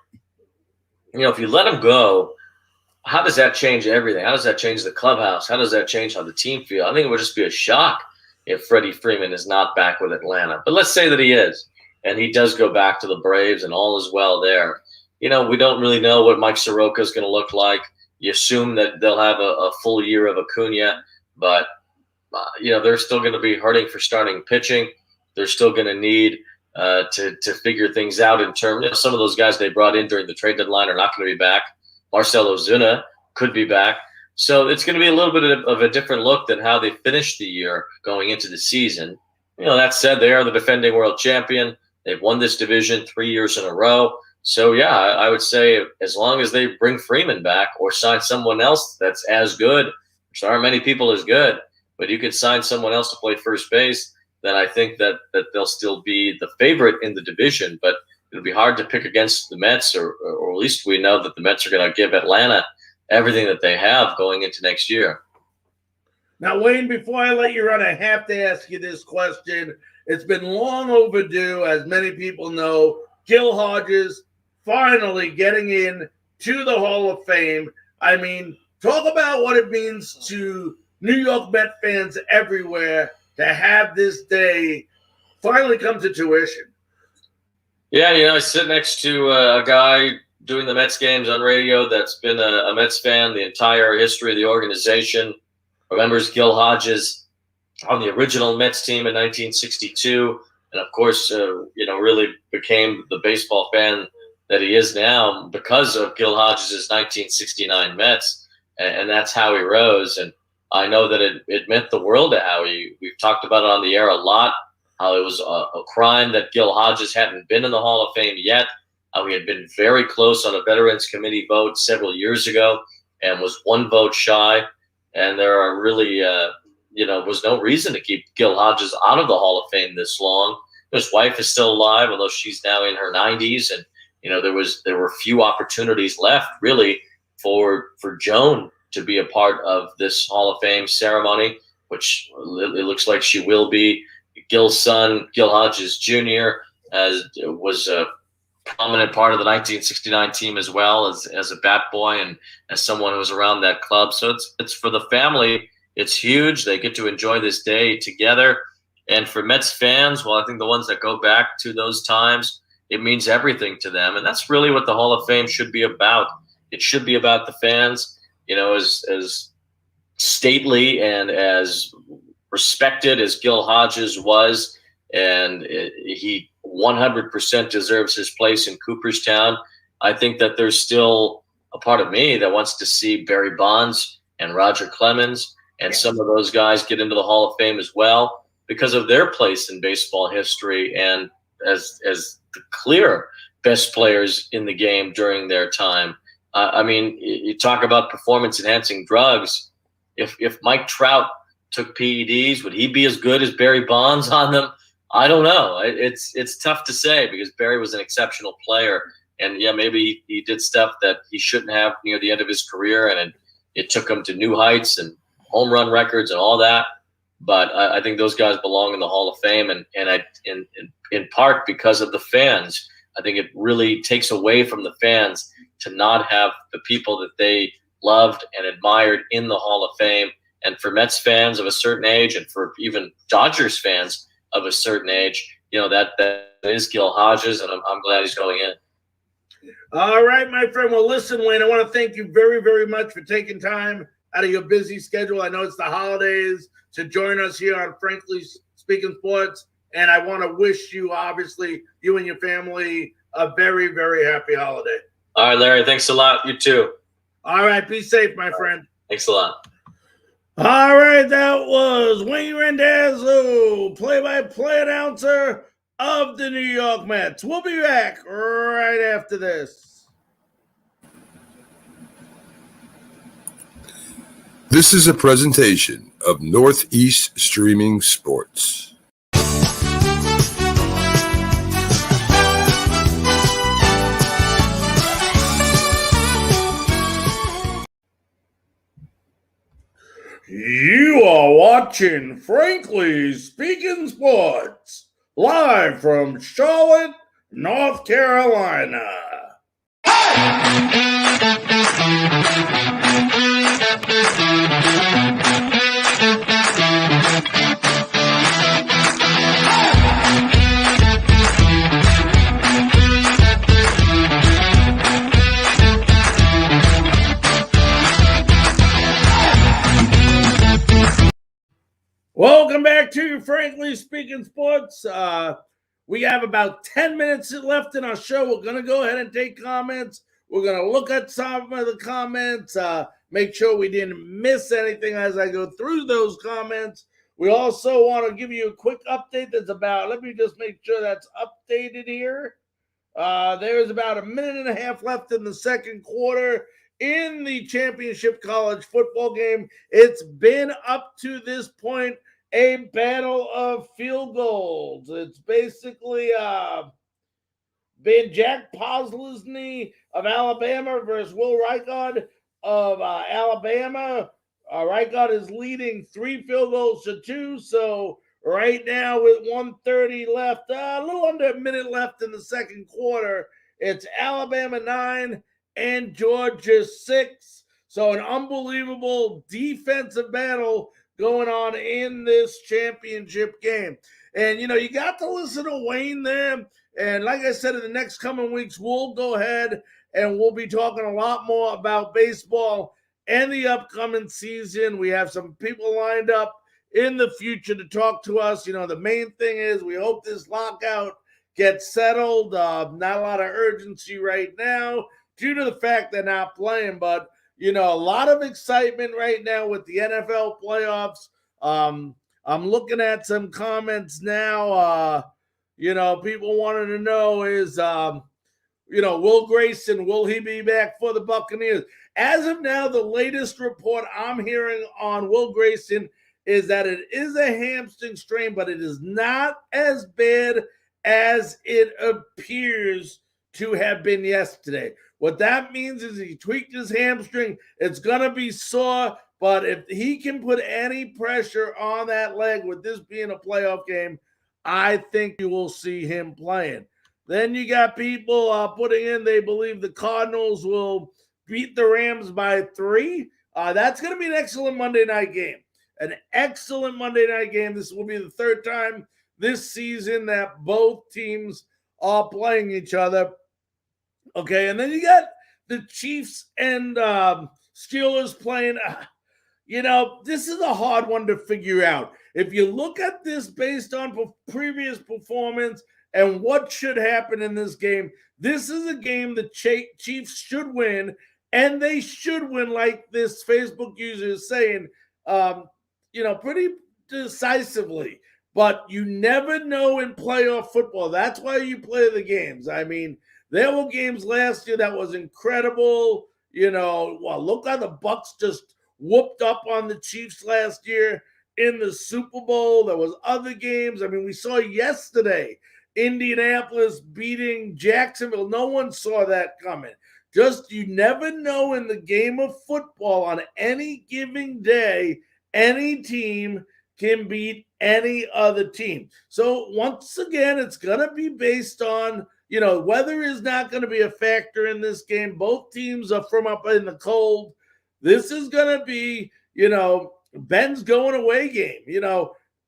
S3: if you let him go, how does that change everything? How does that change the clubhouse? How does that change how the team feel? I think it would just be a shock if Freddie Freeman is not back with Atlanta. But let's say that he is, and he does go back to the Braves, and all is well there. We don't really know what Mike Soroka is going to look like. You assume that they'll have a full year of Acuna, but they're still going to be hurting for starting pitching. They're still going to need to figure things out in terms. Some of those guys they brought in during the trade deadline are not going to be back. Marcell Ozuna could be back. So it's going to be a little bit of a different look than how they finished the year going into the season. That said, they are the defending world champion. They've won this division 3 years in a row. So, yeah, I would say as long as they bring Freeman back or sign someone else that's as good, which there aren't many people as good, but you could sign someone else to play first base, then I think that they'll still be the favorite in the division. But it'll be hard to pick against the Mets, or at least we know that the Mets are going to give Atlanta everything that they have going into next year.
S2: Now, Wayne, before I let you run, I have to ask you this question. It's been long overdue, as many people know. Gil Hodges finally getting in to the Hall of Fame. I mean, talk about what it means to New York Met fans everywhere to have this day finally come to fruition.
S3: Yeah, I sit next to a guy doing the Mets games on radio that's been a Mets fan the entire history of the organization, remembers Gil Hodges on the original Mets team in 1962, and of course, really became the baseball fan that he is now because of Gil Hodges' 1969 Mets, and that's how he rose. And I know that it meant the world to Howie. We've talked about it on the air a lot, how it was a crime that Gil Hodges hadn't been in the Hall of Fame yet, how he had been very close on a Veterans Committee vote several years ago and was one vote shy. And there are really, was no reason to keep Gil Hodges out of the Hall of Fame this long. His wife is still alive, although she's now in her 90s. And, there were few opportunities left, really, for Joan to be a part of this Hall of Fame ceremony, which it looks like she will be. Gil's son, Gil Hodges Jr., was a prominent part of the 1969 team as well as a bat boy and as someone who was around that club. So it's for the family. It's huge. They get to enjoy this day together. And for Mets fans, well, I think the ones that go back to those times, it means everything to them. And that's really what the Hall of Fame should be about. It should be about the fans, as stately and as respected as Gil Hodges was, and he 100% deserves his place in Cooperstown. I think that there's still a part of me that wants to see Barry Bonds and Roger Clemens and some of those guys get into the Hall of Fame as well. because of their place in baseball history and as the clear best players in the game during their time. I mean, you talk about performance-enhancing drugs. If Mike Trout took PEDs, would he be as good as Barry Bonds on them? I don't know. It's tough to say because Barry was an exceptional player. And, yeah, maybe he did stuff that he shouldn't have near the end of his career, and it took him to new heights and home run records and all that. But I think those guys belong in the Hall of Fame, and in part because of the fans. I think it really takes away from the fans to not have the people that they loved and admired in the Hall of Fame. And for Mets fans of a certain age, and for even Dodgers fans of a certain age, that is Gil Hodges, and I'm glad he's going in.
S2: All right, my friend. Well, listen, Wayne, I want to thank you very, very much for taking time out of your busy schedule. I know it's the holidays to join us here on Frankly Speaking Sports. And I want to wish you, obviously, you and your family, a very, very happy holiday.
S3: All right, Larry. Thanks a lot. You too.
S2: All right. Be safe, my friend.
S3: Thanks a lot.
S2: All right. That was Wayne Randazzo, play-by-play announcer of the New York Mets. We'll be back right after this.
S1: This is a presentation of Northeast Streaming Sports.
S2: You are watching Frankly Speaking Sports, live from Charlotte, North Carolina. Welcome back to Frankly Speaking Sports. We have about 10 minutes left in our show. We're going to go ahead and take comments. We're going to look at some of the comments, make sure we didn't miss anything as I go through those comments. We also want to give you a quick update that's about, let me just make sure that's updated here. There's about a minute and a half left in the second quarter in the championship college football game. It's been up to this point a battle of field goals. It's basically been Jack Posluszny of Alabama versus Will Reichard of Alabama. Reichard is leading 3 field goals to 2. So right now with 1:30 left, a little under a minute left in the second quarter, it's Alabama 9 and Georgia 6. So an unbelievable defensive battle going on in this championship game. And, you got to listen to Wayne there. And like I said, in the next coming weeks, we'll go ahead and we'll be talking a lot more about baseball and the upcoming season. We have some people lined up in the future to talk to us. The main thing is we hope this lockout gets settled. Not a lot of urgency right now due to the fact they're not playing, but a lot of excitement right now with the NFL playoffs. I'm looking at some comments now. People wanted to know is, Will Grayson, will he be back for the Buccaneers? As of now, the latest report I'm hearing on Will Grayson is that it is a hamstring strain, but it is not as bad as it appears to have been yesterday. What that means is he tweaked his hamstring. It's going to be sore, but if he can put any pressure on that leg with this being a playoff game, I think you will see him playing. Then you got people putting in they believe the Cardinals will beat the Rams by 3. That's going to be an excellent Monday night game. An excellent Monday night game. This will be the third time this season that both teams are playing each other. Okay, and then you got the Chiefs and Steelers playing. This is a hard one to figure out. If you look at this based on previous performance and what should happen in this game, this is a game the Chiefs should win, and they should win like this Facebook user is saying, pretty decisively. But you never know in playoff football. That's why you play the games. I mean, there were games last year that was incredible. Well, look how the Bucks just whooped up on the Chiefs last year in the Super Bowl. There was other games. I mean, we saw yesterday Indianapolis beating Jacksonville. No one saw that coming. Just you never know in the game of football on any given day, any team can beat any other team. So once again, it's going to be based on, weather is not going to be a factor in this game. Both teams are from up in the cold. This is going to be, Ben's going away game.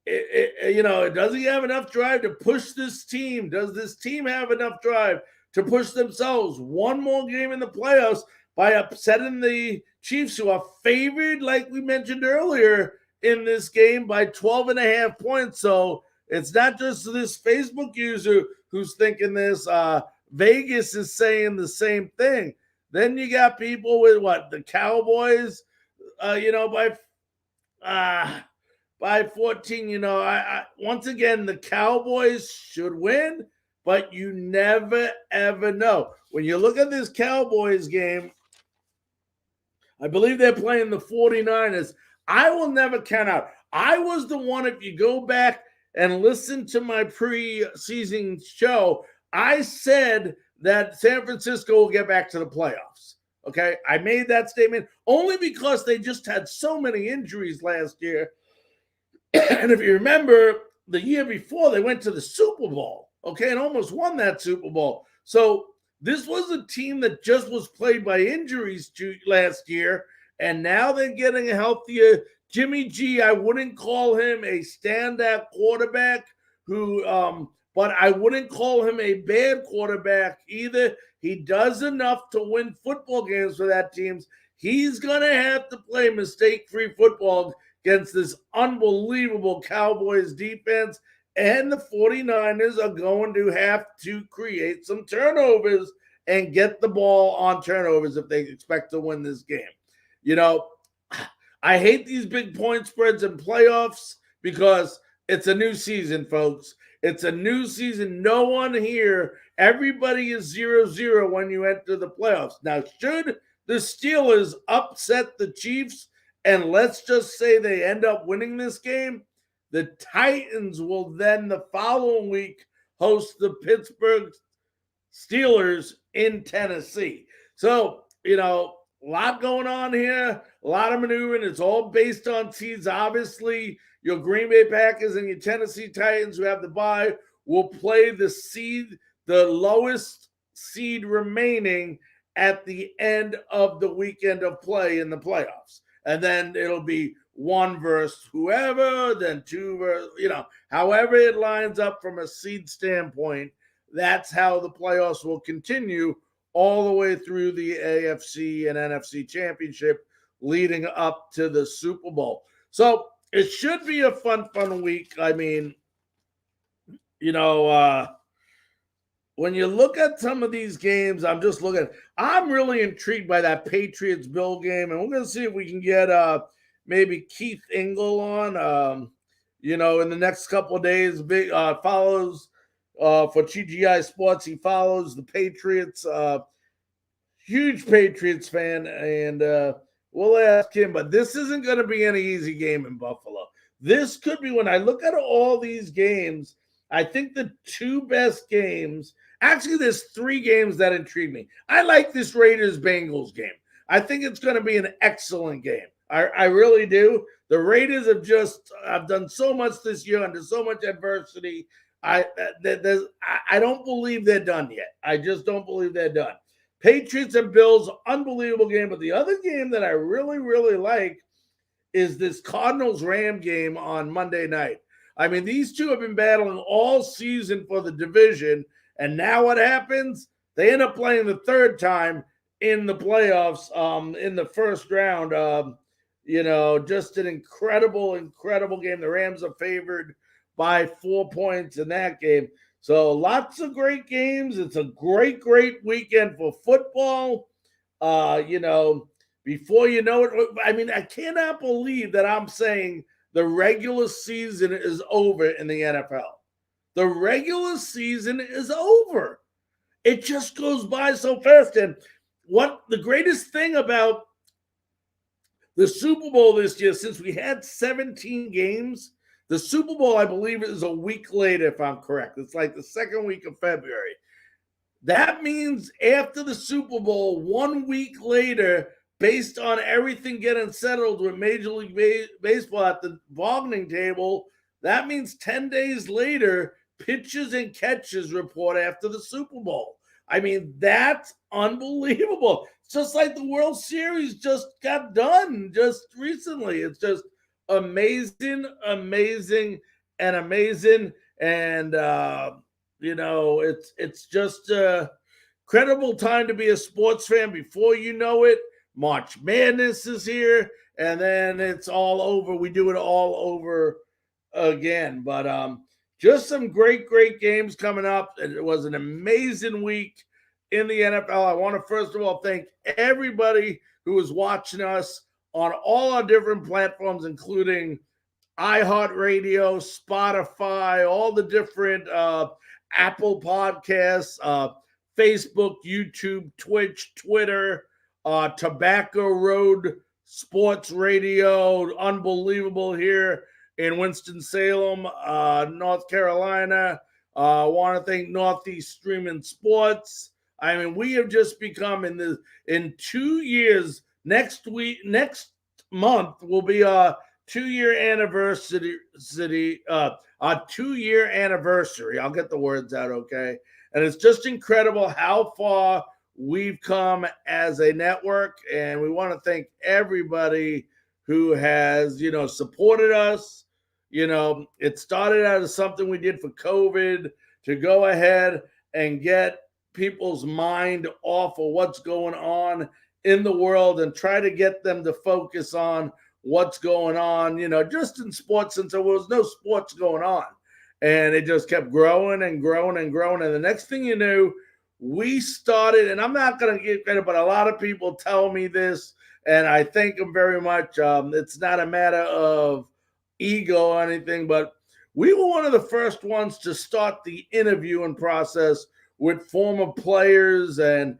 S2: Does he have enough drive to push this team? Does this team have enough drive to push themselves one more game in the playoffs by upsetting the Chiefs, who are favored, like we mentioned earlier, in this game by 12.5 points? So it's not just this Facebook user who's thinking this. Vegas is saying the same thing. Then you got people with the Cowboys, by 14. I once again, the Cowboys should win, but you never, ever know. When you look at this Cowboys game, I believe they're playing the 49ers. I will never count out. I was the one, if you go back and listen to my preseason show, I said that San Francisco will get back to the playoffs. Okay? I made that statement only because they just had so many injuries last year. And if you remember, the year before, they went to the Super Bowl, okay, and almost won that Super Bowl. So this was a team that just was plagued by injuries last year, and now they're getting healthier. Jimmy G, I wouldn't call him a standout quarterback but I wouldn't call him a bad quarterback either. He does enough to win football games for that team. He's going to have to play mistake-free football against this unbelievable Cowboys defense, and the 49ers are going to have to create some turnovers and get the ball on turnovers if they expect to win this game. I hate these big point spreads in playoffs because it's a new season, folks. It's a new season. No one here, everybody is 0-0 when you enter the playoffs. Now, should the Steelers upset the Chiefs, and let's just say they end up winning this game, the Titans will then the following week host the Pittsburgh Steelers in Tennessee. So, a lot going on here, a lot of maneuvering. It's all based on seeds. Obviously, your Green Bay Packers and your Tennessee Titans, who have the bye, will play the lowest seed remaining at the end of the weekend of play in the playoffs. And then it'll be one versus whoever, then two versus, however it lines up from a seed standpoint. That's how the playoffs will continue all the way through the AFC and NFC championship leading up to the Super Bowl. So it should be a fun week. I mean, when you look at some of these games, I'm really intrigued by that Patriots-Bill game, and we're going to see if we can get maybe Keith Ingle on, in the next couple of days. Big follows for TGI Sports. He follows the Patriots, huge Patriots fan, and we'll ask him. But this isn't going to be any easy game in Buffalo. This could be, when I look at all these games, I think the two best games, actually there's three games that intrigue me. I like this Raiders-Bengals game. I think it's going to be an excellent game. I really do. The Raiders have done so much this year under so much adversity. I don't believe they're done yet. I just don't believe they're done. Patriots and Bills, unbelievable game. But the other game that I really, really like is this Cardinals-Ram game on Monday night. I mean, these two have been battling all season for the division, and now what happens? They end up playing the third time in the playoffs in the first round. Just an incredible, incredible game. The Rams are favored by 4 points in that game. So lots of great games. It's a great, great weekend for football. Before you know it, I mean, I cannot believe that I'm saying the regular season is over in the NFL. The regular season is over. It just goes by so fast. And what the greatest thing about the Super Bowl this year, since we had 17 games, the Super Bowl, I believe, is a week later, if I'm correct. It's like the second week of February. That means after the Super Bowl, 1 week later, based on everything getting settled with Major League Baseball at the bargaining table, that means 10 days later, pitches and catches report after the Super Bowl. I mean, that's unbelievable. It's just like the World Series just got done just recently. It's just amazing. And, it's just a credible time to be a sports fan. Before you know it, March Madness is here, and then it's all over. We do it all over again. But just some great games coming up. It was an amazing week in the NFL. I want to first of all thank everybody who is watching us on all our different platforms, including iHeartRadio, Spotify, all the different Apple Podcasts, Facebook, YouTube, Twitch, Twitter, Tobacco Road Sports Radio, unbelievable here in Winston-Salem, North Carolina. I want to thank Northeast Streaming Sports. I mean, we have just become in 2 years. Next month will be our 2-year anniversary. Our 2-year anniversary. I'll get the words out, okay? And it's just incredible how far we've come as a network, and we want to thank everybody who has, supported us. It started out as something we did for COVID to go ahead and get people's mind off of what's going on in the world and try to get them to focus on what's going on, just in sports, since there was no sports going on. And it just kept growing and growing and growing. And the next thing you knew, we started, and I'm not going to get credit, but a lot of people tell me this, and I thank them very much. It's not a matter of ego or anything, but we were one of the first ones to start the interviewing process with former players and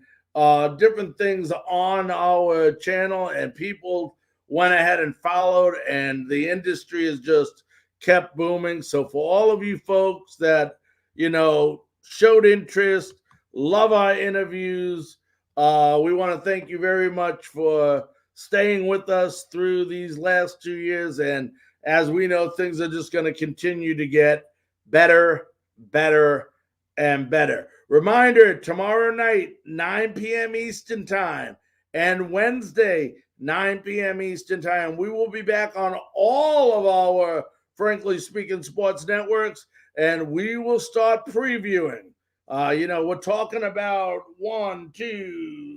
S2: different things on our channel, and people went ahead and followed, and the industry has just kept booming. So for all of you folks that, showed interest, love our interviews, we want to thank you very much for staying with us through these last 2 years. And as we know, things are just going to continue to get better, and better. Reminder, tomorrow night, 9 p.m. Eastern Time, and Wednesday, 9 p.m. Eastern Time, we will be back on all of our Frankly Speaking Sports networks, and we will start previewing. We're talking about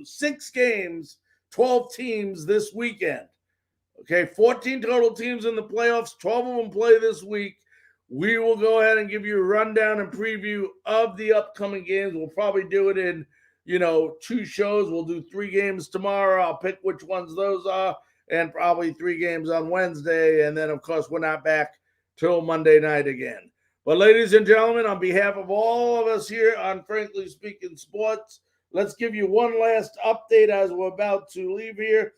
S2: 6 games, 12 teams this weekend. Okay, 14 total teams in the playoffs, 12 of them play this week. We will go ahead and give you a rundown and preview of the upcoming games. We'll probably do it in, 2 shows. We'll do 3 games tomorrow. I'll pick which ones those are, and probably 3 games on Wednesday. And then, of course, we're not back till Monday night again. But, ladies and gentlemen, on behalf of all of us here on Frankly Speaking Sports, let's give you one last update as we're about to leave here.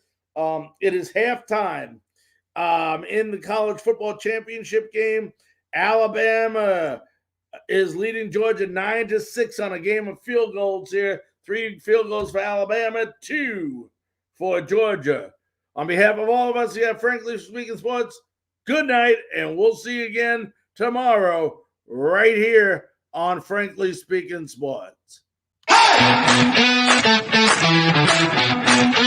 S2: It is halftime in the college football championship game. Alabama is leading Georgia 9-6 on a game of field goals here. 3 field goals for Alabama, 2 for Georgia. On behalf of all of us here at Frankly Speaking Sports, good night, and we'll see you again tomorrow right here on Frankly Speaking Sports. Hey!